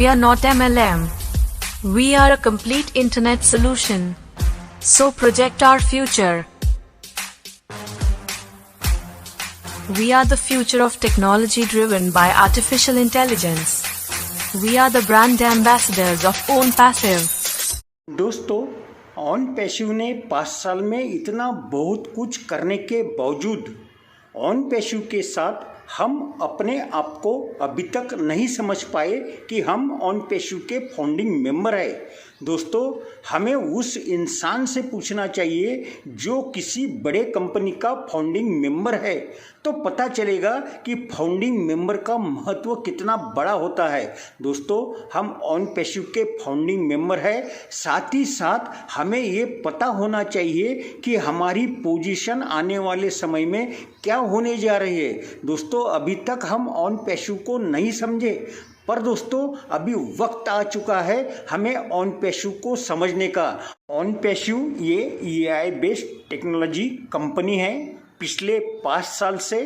We are not MLM. We are a complete internet solution. So project our future. We are the future of technology driven by artificial intelligence. We are the brand ambassadors of OnPassive. दोस्तों, OnPassive ने 5 साल में इतना बहुत कुछ करने के बावजूद OnPassive के साथ हम अपने आप को अभी तक नहीं समझ पाए कि हम OnPassive के फाउंडिंग मेंबर हैं। दोस्तों, हमें उस इंसान से पूछना चाहिए जो किसी बड़े कंपनी का फाउंडिंग मेंबर है, तो पता चलेगा कि फाउंडिंग मेंबर का महत्व कितना बड़ा होता है। दोस्तों, हम OnPassive के फाउंडिंग मेंबर हैं, साथ ही साथ हमें ये पता होना चाहिए कि हमारी पोजीशन आने वाले समय में क्या होने जा रही है। दोस्तों, अभी तक हम OnPassive को नहीं समझे, पर दोस्तों अभी वक्त आ चुका है हमें OnPassive को समझने का। OnPassive ये AI बेस्ड टेक्नोलॉजी कंपनी है। पिछले 5 साल से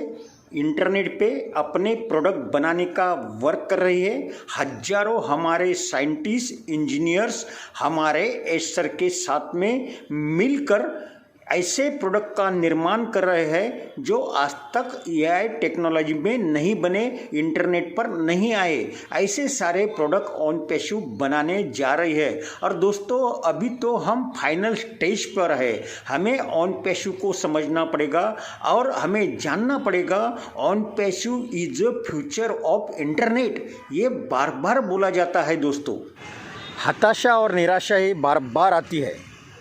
इंटरनेट पे अपने प्रोडक्ट बनाने का वर्क कर रही है। हजारों हमारे साइंटिस्ट, इंजीनियर्स हमारे एसर के साथ में मिलकर ऐसे प्रोडक्ट का निर्माण कर रहे हैं जो आज तक AI टेक्नोलॉजी में नहीं बने, इंटरनेट पर नहीं आए। ऐसे सारे प्रोडक्ट OnPassive बनाने जा रही है। और दोस्तों, अभी तो हम फाइनल स्टेज पर है। हमें OnPassive को समझना पड़ेगा और हमें जानना पड़ेगा OnPassive is the future of internet. ये बार बार बोला जाता है। दोस्तों, हताशा और निराशा ये बार बार आती है।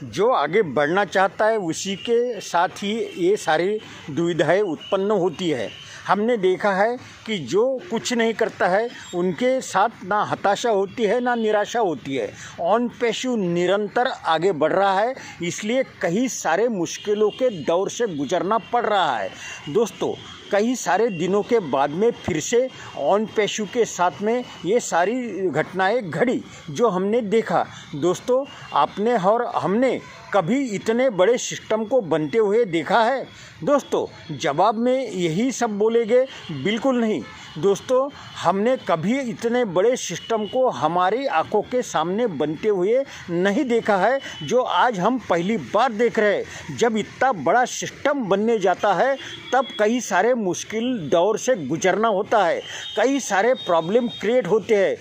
जो आगे बढ़ना चाहता है उसी के साथ ही ये सारी दुविधाएं उत्पन्न होती है। हमने देखा है कि जो कुछ नहीं करता है उनके साथ ना हताशा होती है ना निराशा होती है। OnPassive निरंतर आगे बढ़ रहा है, इसलिए कई सारे मुश्किलों के दौर से गुजरना पड़ रहा है। दोस्तों, कई सारे दिनों के बाद में फिर से OnPassive के साथ में ये सारी घटनाएं घड़ी जो हमने देखा। दोस्तों, आपने और हमने कभी इतने बड़े सिस्टम को बनते हुए देखा है? दोस्तों, जवाब में यही सब बोलेंगे, बिल्कुल नहीं। दोस्तों, हमने कभी इतने बड़े सिस्टम को हमारी आंखों के सामने बनते हुए नहीं देखा है जो आज हम पहली बार देख रहे हैं। जब इतना बड़ा सिस्टम बनने जाता है तब कई सारे मुश्किल दौर से गुजरना होता है, कई सारे प्रॉब्लम क्रिएट होते हैं।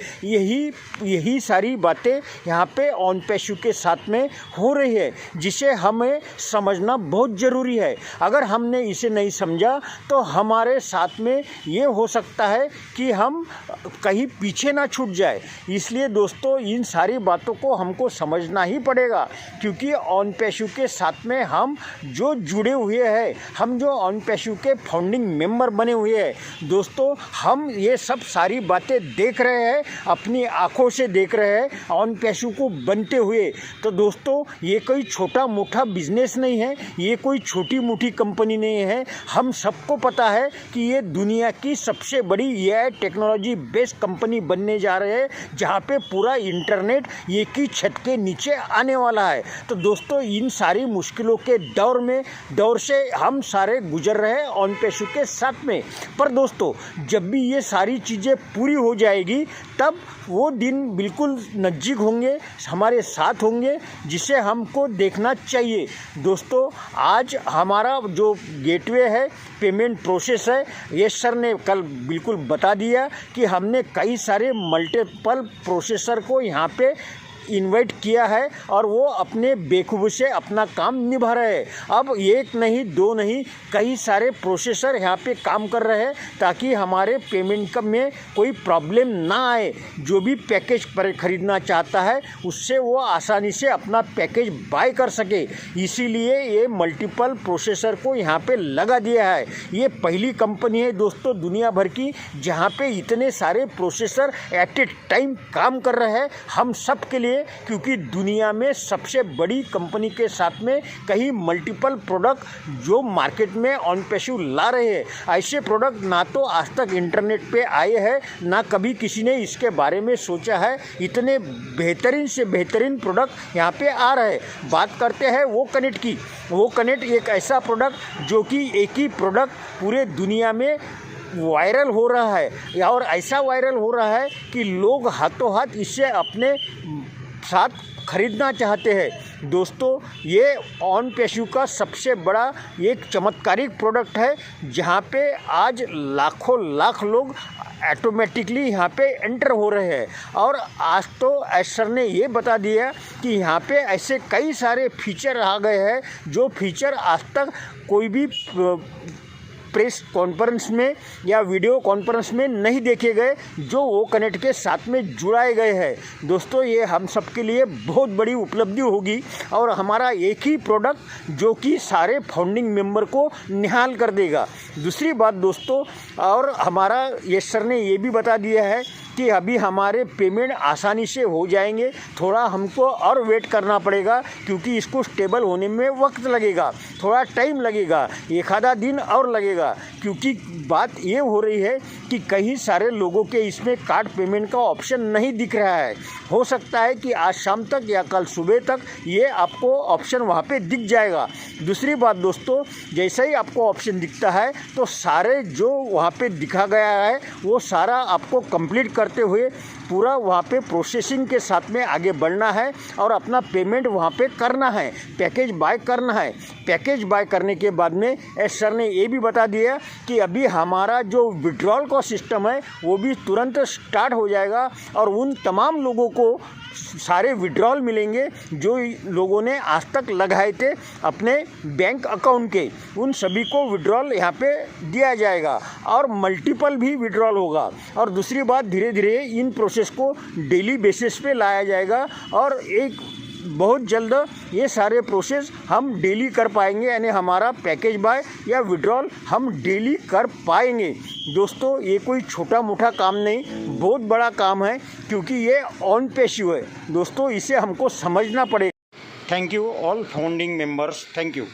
यही सारी बातें यहाँ पे OnPassive के साथ में हो रही है, जिसे हमें समझना बहुत ज़रूरी है। अगर हमने इसे नहीं समझा तो हमारे साथ में ये हो सकता है कि हम कहीं पीछे ना छूट जाए। इसलिए दोस्तों, इन सारी बातों को हमको समझना ही पड़ेगा, क्योंकि OnPassive के साथ में हम जो जुड़े हुए हैं, हम जो OnPassive के फाउंडिंग मेंबर बने हुए हैं, दोस्तों हम ये सब सारी बातें देख रहे हैं, अपनी आंखों से देख रहे हैं OnPassive को बनते हुए। तो दोस्तों, ये कोई छोटा मोटा बिजनेस नहीं है, ये कोई छोटी मोटी कंपनी नहीं है। हम सबको पता है कि ये दुनिया की सबसे बड़ी AI टेक्नोलॉजी बेस्ड कंपनी बनने जा रहे हैं, जहाँ पे पूरा इंटरनेट एक ही छत के नीचे आने वाला है। तो दोस्तों, इन सारी मुश्किलों के दौर से हम सारे गुजर रहे हैं OnPassive के साथ में। पर दोस्तों, जब भी ये सारी चीज़ें पूरी हो जाएगी तब वो दिन बिल्कुल नज़दीक होंगे, हमारे साथ होंगे, जिसे हमको देखना चाहिए। दोस्तों, आज हमारा जो गेटवे है, पेमेंट प्रोसेस है, ये सर ने कल बिल्कुल बता दिया कि हमने कई सारे मल्टीपल प्रोसेसर को यहाँ पे इनवाइट किया है और वो अपने बेखूबी से अपना काम निभा रहे हैं। अब एक नहीं, दो नहीं, कई सारे प्रोसेसर यहाँ पे काम कर रहे हैं ताकि हमारे पेमेंट में कोई प्रॉब्लम ना आए। जो भी पैकेज पर खरीदना चाहता है उससे वो आसानी से अपना पैकेज बाय कर सके, इसीलिए ये मल्टीपल प्रोसेसर को यहाँ पे लगा दिया है। ये पहली कंपनी है दोस्तों दुनिया भर की जहाँ पे इतने सारे प्रोसेसर एट ए टाइम काम कर रहे हैं हम सब के लिए, क्योंकि दुनिया में सबसे बड़ी कंपनी के साथ में कई मल्टीपल प्रोडक्ट जो मार्केट में OnPassive ला रहे हैं। ऐसे प्रोडक्ट ना तो आज तक इंटरनेट पे आए हैं, ना कभी किसी ने इसके बारे में सोचा है। इतने बेहतरीन से बेहतरीन प्रोडक्ट यहाँ पे आ रहे हैं। बात करते हैं वो कनेक्ट की। वो कनेक्ट एक ऐसा प्रोडक्ट जो कि एक ही प्रोडक्ट पूरे दुनिया में वायरल हो रहा है और ऐसा वायरल हो रहा है कि लोग हाथों हाथ इससे अपने साथ खरीदना चाहते हैं। दोस्तों, ये ओनपेशु का सबसे बड़ा एक चमत्कारिक प्रोडक्ट है, जहाँ पे आज लाखों लाख लोग ऑटोमेटिकली यहाँ पे एंटर हो रहे हैं। और आज तो सर ने ये बता दिया कि यहाँ पे ऐसे कई सारे फीचर आ गए हैं जो फीचर आज तक कोई भी प्रेस कॉन्फ्रेंस में या वीडियो कॉन्फ्रेंस में नहीं देखे गए, जो वो कनेक्ट के साथ में जुड़ाए गए हैं। दोस्तों, ये हम सब के लिए बहुत बड़ी उपलब्धि होगी और हमारा एक ही प्रोडक्ट जो कि सारे फाउंडिंग मेंबर को निहाल कर देगा। दूसरी बात दोस्तों, और हमारा ये सर ने ये भी बता दिया है कि अभी हमारे पेमेंट आसानी से हो जाएंगे। थोड़ा हमको और वेट करना पड़ेगा क्योंकि इसको स्टेबल होने में वक्त लगेगा, थोड़ा टाइम लगेगा, एक आधा दिन और लगेगा, क्योंकि बात ये हो रही है कि कई सारे लोगों के इसमें कार्ड पेमेंट का ऑप्शन नहीं दिख रहा है। हो सकता है कि आज शाम तक या कल सुबह तक ये आपको ऑप्शन वहाँ पे दिख जाएगा। दूसरी बात दोस्तों, जैसे ही आपको ऑप्शन दिखता है तो सारे जो वहाँ पे दिखा गया है वो सारा आपको कंप्लीट करते हुए पूरा वहाँ पे प्रोसेसिंग के साथ में आगे बढ़ना है और अपना पेमेंट वहाँ पे करना है, पैकेज बाय करना है। पैकेज बाय करने के बाद में सर ने ये भी बता दिया कि अभी हमारा जो विड्रॉल का सिस्टम है वो भी तुरंत स्टार्ट हो जाएगा और उन तमाम लोगों को सारे विड्रॉल मिलेंगे जो लोगों ने आज तक लगाए थे अपने बैंक अकाउंट के, उन सभी को विड्रॉल यहाँ पे दिया जाएगा और मल्टीपल भी विड्रॉल होगा। और दूसरी बात, धीरे धीरे इन प्रोसेस को डेली बेसिस पे लाया जाएगा और एक बहुत जल्द ये सारे प्रोसेस हम डेली कर पाएंगे, यानी हमारा पैकेज बाय या विड्रॉल हम डेली कर पाएंगे। दोस्तों, ये कोई छोटा मोटा काम नहीं, बहुत बड़ा काम है क्योंकि ये ओनपेशु है। दोस्तों, इसे हमको समझना पड़ेगा। Thank you all founding members, thank you.